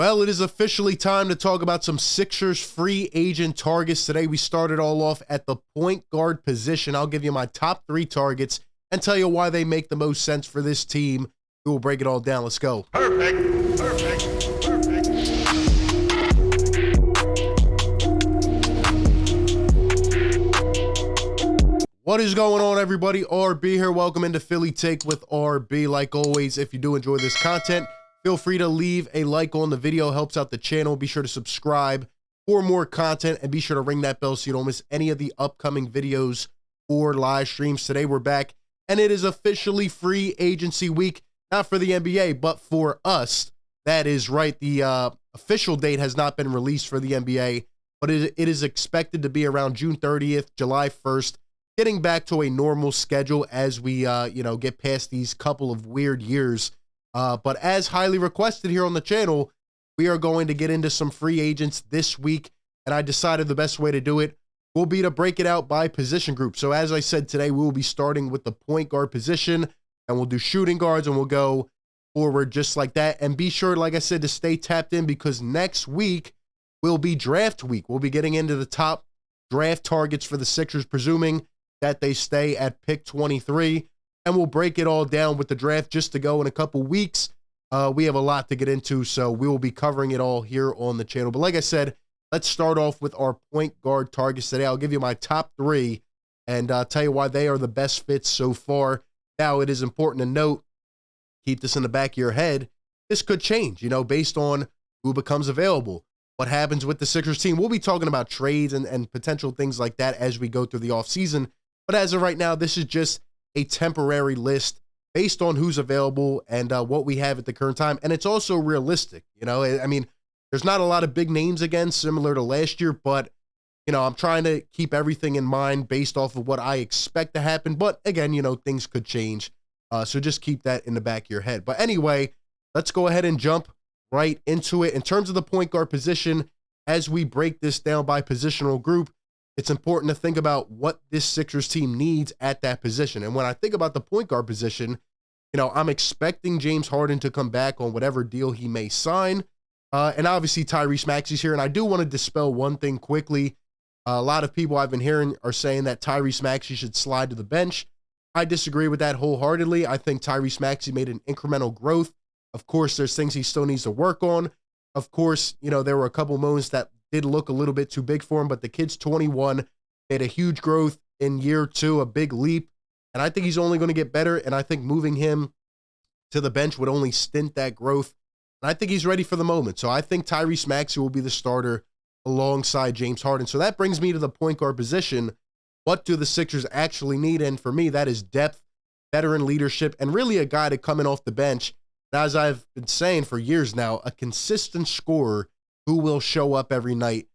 Well, it is officially time to talk about some Sixers free agent targets. Today, we started all off at the point guard position. I'll give you my top 3 targets and tell you why they make the most sense for this team. We will break it all down. Let's go. Perfect. What is going on, everybody? RB here. Welcome into Philly Take with RB. Like always, if you do enjoy this content, feel free to leave a like on the video. Helps out the channel. Be sure to subscribe for more content and be sure to ring that bell so you don't miss any of the upcoming videos or live streams. Today we're back and it is officially free agency week, not for the NBA, but for us. That is right. The official date has not been released for the NBA, but it is expected to be around June 30th, July 1st, getting back to a normal schedule as we, get past these couple of weird years. But as highly requested here on the channel, we are going to get into some free agents this week, and I decided the best way to do it will be to break it out by position group. So as I said, today we will be starting with the point guard position, and we'll do shooting guards, and we'll go forward just like that. And be sure, like I said, to stay tapped in because next week will be draft week. We'll be getting into the top draft targets for the Sixers, presuming that they stay at pick 23. And we'll break it all down with the draft just to go in a couple weeks. We have a lot to get into, so we will be covering it all here on the channel. But like I said, let's start off with our point guard targets today. I'll give you my top 3 and tell you why they are the best fits so far. Now, it is important to note, keep this in the back of your head, this could change, based on who becomes available, what happens with the Sixers team. We'll be talking about trades and potential things like that as we go through the offseason. But as of right now, this is just a temporary list based on who's available and what we have at the current time. And it's also realistic. I mean, there's not a lot of big names again, similar to last year, but, I'm trying to keep everything in mind based off of what I expect to happen. But again, things could change. So just keep that in the back of your head. But anyway, let's go ahead and jump right into it. In terms of the point guard position, as we break this down by positional group, it's important to think about what this Sixers team needs at that position. And when I think about the point guard position, I'm expecting James Harden to come back on whatever deal he may sign. And obviously Tyrese Maxey's here. And I do want to dispel one thing quickly. A lot of people I've been hearing are saying that Tyrese Maxey should slide to the bench. I disagree with that wholeheartedly. I think Tyrese Maxey made an incremental growth. Of course, there's things he still needs to work on. Of course, there were a couple moments that did look a little bit too big for him, but the kid's 21, made a huge growth in year 2, a big leap. And I think he's only going to get better. And I think moving him to the bench would only stint that growth. And I think he's ready for the moment. So I think Tyrese Maxey will be the starter alongside James Harden. So that brings me to the point guard position. What do the Sixers actually need? And for me, that is depth, veteran leadership, and really a guy to come in off the bench. As I've been saying for years now, a consistent scorer who will show up every night.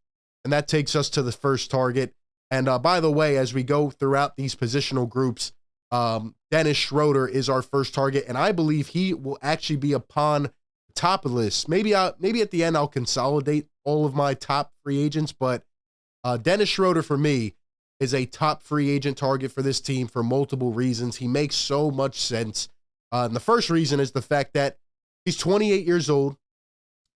And that takes us to the first target. And by the way, as we go throughout these positional groups, Dennis Schroder is our first target. And I believe he will actually be upon the top of the list. Maybe at the end, I'll consolidate all of my top free agents. But Dennis Schroder, for me, is a top free agent target for this team for multiple reasons. He makes so much sense. And the first reason is the fact that he's 28 years old.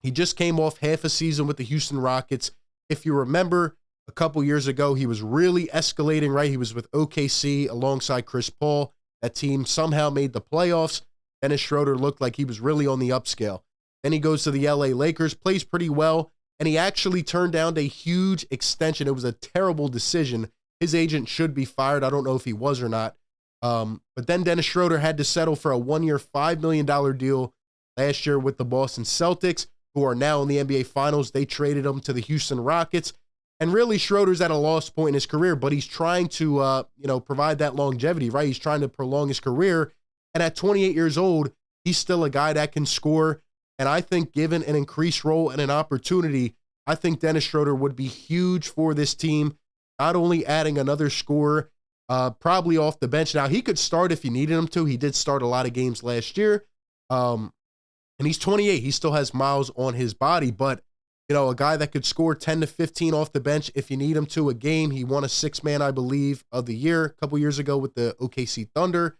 He just came off half a season with the Houston Rockets. If you remember, a couple years ago, he was really escalating, right? He was with OKC alongside Chris Paul. That team somehow made the playoffs. Dennis Schroder looked like he was really on the upscale. Then he goes to the LA Lakers, plays pretty well, and he actually turned down a huge extension. It was a terrible decision. His agent should be fired. I don't know if he was or not. But then Dennis Schroder had to settle for a 1-year, $5 million deal last year with the Boston Celtics, who are now in the NBA Finals. They traded him to the Houston Rockets. And really, Schroder's at a lost point in his career, but he's trying to, provide that longevity, right? He's trying to prolong his career. And at 28 years old, he's still a guy that can score. And I think given an increased role and an opportunity, I think Dennis Schroder would be huge for this team, not only adding another scorer, probably off the bench. Now, he could start if you needed him to. He did start a lot of games last year. And he's 28. He still has miles on his body, but a guy that could score 10 to 15 off the bench if you need him to a game. He won a 6-man, I believe, of the year a couple years ago with the OKC Thunder.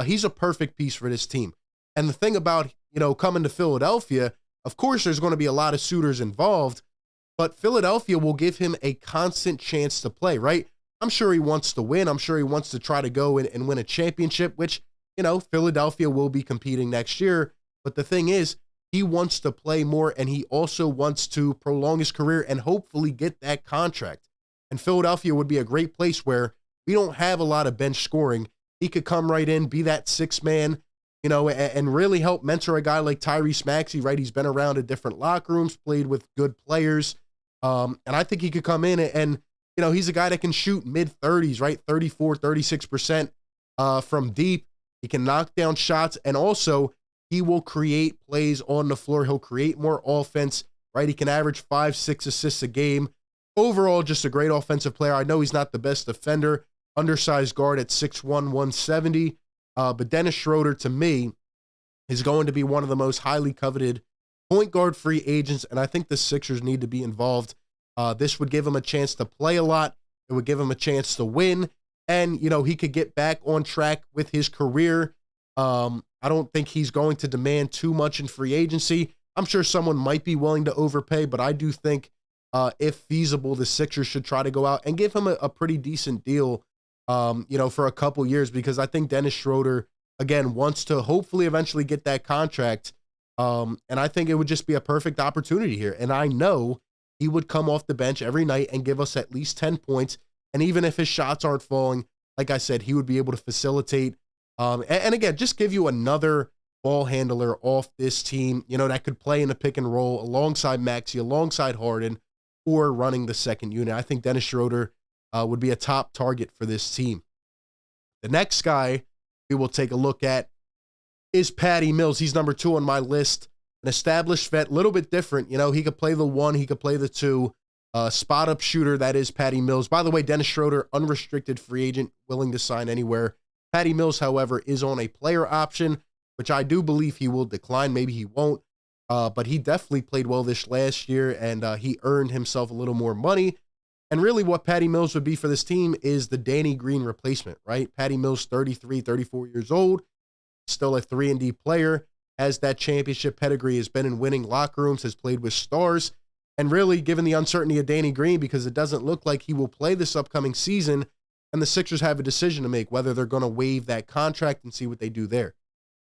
He's a perfect piece for this team. And the thing about, coming to Philadelphia, Of course, there's going to be a lot of suitors involved, but Philadelphia will give him a constant chance to play, right? I'm sure he wants to win. I'm sure he wants to try to go and win a championship, which, Philadelphia will be competing next year. But the thing is, he wants to play more, and he also wants to prolong his career and hopefully get that contract. And Philadelphia would be a great place where we don't have a lot of bench scoring. He could come right in, be that sixth man, and really help mentor a guy like Tyrese Maxey, right? He's been around in different locker rooms, played with good players. And I think he could come in and he's a guy that can shoot mid-30s, right? 34, 36% from deep. He can knock down shots, and also he will create plays on the floor. He'll create more offense, right? He can average 5-6 assists a game. Overall, just a great offensive player. I know he's not the best defender, undersized guard at 6'1", 170, but Dennis Schroder, to me, is going to be one of the most highly coveted point guard free agents, and I think the Sixers need to be involved. This would give him a chance to play a lot. It would give him a chance to win, and, he could get back on track with his career. I don't think he's going to demand too much in free agency. I'm sure someone might be willing to overpay, but I do think if feasible, the Sixers should try to go out and give him a pretty decent deal, for a couple years, because I think Dennis Schroder, again, wants to hopefully eventually get that contract. And I think it would just be a perfect opportunity here. And I know he would come off the bench every night and give us at least 10 points. And even if his shots aren't falling, like I said, he would be able to facilitate. And again, just give you another ball handler off this team, that could play in a pick and roll alongside Maxey, alongside Harden, or running the second unit. I think Dennis Schroder would be a top target for this team. The next guy we will take a look at is Patty Mills. He's number 2 on my list. An established vet, a little bit different. He could play the 1, he could play the 2. Spot-up shooter, that is Patty Mills. By the way, Dennis Schroder, unrestricted free agent, willing to sign anywhere. Patty Mills, however, is on a player option, which I do believe he will decline. Maybe he won't. But he definitely played well this last year, and he earned himself a little more money. And really what Patty Mills would be for this team is the Danny Green replacement, right? Patty Mills, 33, 34 years old, still a 3-and-D player, has that championship pedigree, has been in winning locker rooms, has played with stars. And really, given the uncertainty of Danny Green, because it doesn't look like he will play this upcoming season, and the Sixers have a decision to make whether they're going to waive that contract and see what they do there.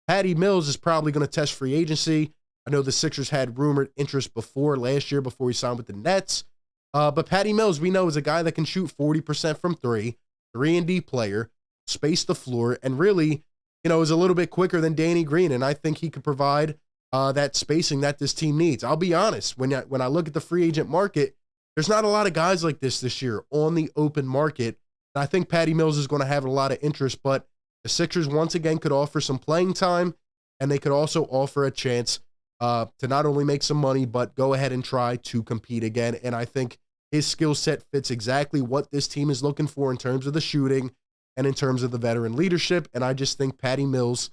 Patty Mills is probably going to test free agency. I know the Sixers had rumored interest before last year, before he signed with the Nets. But Patty Mills, we know, is a guy that can shoot 40% from 3-and-D player, space the floor, and really, is a little bit quicker than Danny Green. And I think he could provide that spacing that this team needs. I'll be honest, when I look at the free agent market, there's not a lot of guys like this year on the open market. And I think Patty Mills is going to have a lot of interest, but the Sixers once again could offer some playing time, and they could also offer a chance to not only make some money, but go ahead and try to compete again. And I think his skill set fits exactly what this team is looking for in terms of the shooting and in terms of the veteran leadership. And I just think Patty Mills,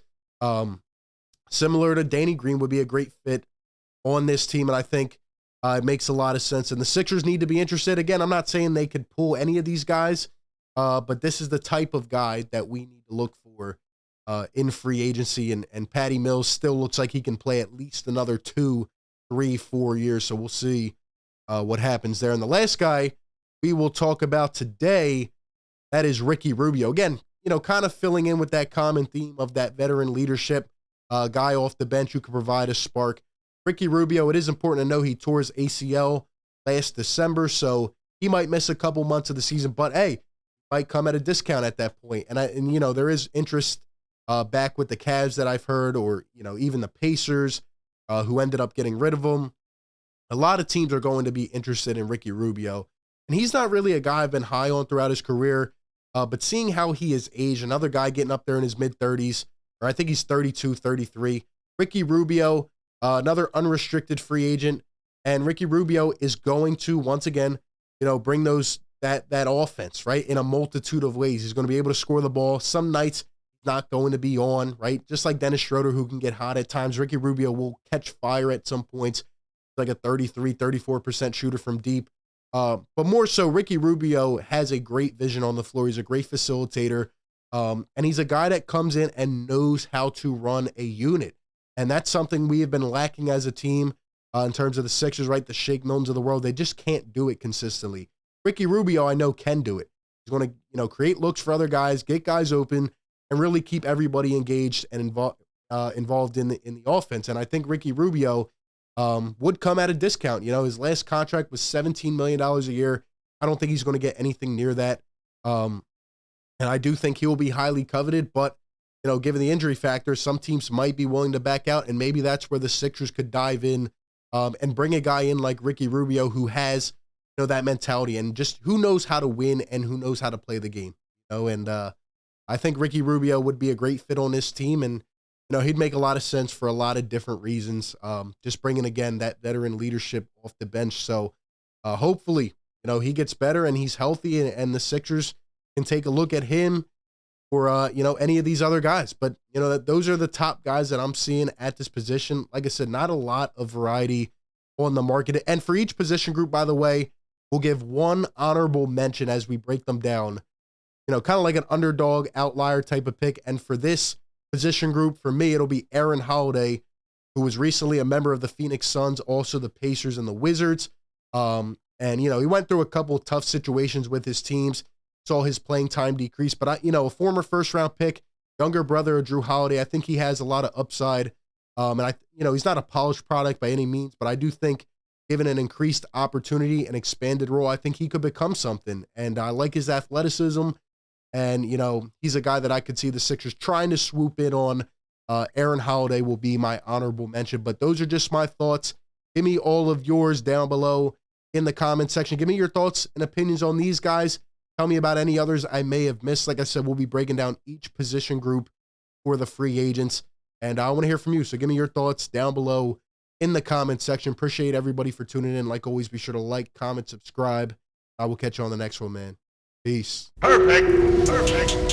similar to Danny Green, would be a great fit on this team. And I think it makes a lot of sense. And the Sixers need to be interested. Again, I'm not saying they could pull any of these guys, but this is the type of guy that we need to look for in free agency. And Patty Mills still looks like he can play at least another 2, 3, 4 years. So we'll see what happens there. And the last guy we will talk about today, that is Ricky Rubio. Again, kind of filling in with that common theme of that veteran leadership, guy off the bench who can provide a spark. Ricky Rubio, it is important to know he tore his ACL last December, so he might miss a couple months of the season, but hey, might come at a discount at that point. And there is interest back with the Cavs that I've heard, or, even the Pacers, who ended up getting rid of him. A lot of teams are going to be interested in Ricky Rubio. And he's not really a guy I've been high on throughout his career, but seeing how he has aged, another guy getting up there in his mid-30s, or I think he's 32, 33. Ricky Rubio, another unrestricted free agent. And Ricky Rubio is going to, once again, bring that offense, right, in a multitude of ways. He's going to be able to score the ball. Some nights not going to be on, right? Just like Dennis Schroder, who can get hot at times. Ricky Rubio will catch fire at some points. Like a 33, 34% shooter from deep. But more so, Ricky Rubio has a great vision on the floor. He's a great facilitator. And he's a guy that comes in and knows how to run a unit. And that's something we have been lacking as a team. in terms of the Sixers, right? The Shake Miltons of the world, they just can't do it consistently. Ricky Rubio, I know, can do it. He's going to, create looks for other guys, get guys open, and really keep everybody engaged and involved in the offense. And I think Ricky Rubio would come at a discount. His last contract was $17 million a year. I don't think he's going to get anything near that. And I do think he will be highly coveted, but given the injury factor, some teams might be willing to back out, and maybe that's where the Sixers could dive in and bring a guy in like Ricky Rubio who has that mentality and just who knows how to win and who knows how to play the game. And I think Ricky Rubio would be a great fit on this team, and he'd make a lot of sense for a lot of different reasons. Just bringing again that veteran leadership off the bench. So hopefully he gets better and he's healthy, and the Sixers can take a look at him or any of these other guys. But those are the top guys that I'm seeing at this position. Like I said, not a lot of variety on the market. And for each position group, by the way, we'll give one honorable mention as we break them down. Kind of like an underdog outlier type of pick. And for this position group, for me, it'll be Aaron Holiday, who was recently a member of the Phoenix Suns, also the Pacers and the Wizards. And he went through a couple of tough situations with his teams. Saw his playing time decrease, but a former first-round pick, younger brother of Drew Holiday, I think he has a lot of upside. And he's not a polished product by any means, but I do think given an increased opportunity, an expanded role, I think he could become something. And I like his athleticism, and he's a guy that I could see the Sixers trying to swoop in on. Aaron Holiday will be my honorable mention, but those are just my thoughts. Give me all of yours down below in the comment section. Give me your thoughts and opinions on these guys. Tell me about any others I may have missed. Like I said, we'll be breaking down each position group for the free agents, and I want to hear from you. So give me your thoughts down below in the comment section. Appreciate everybody for tuning in. Like always, be sure to like, comment, subscribe. I will catch you on the next one, man. Peace. Perfect.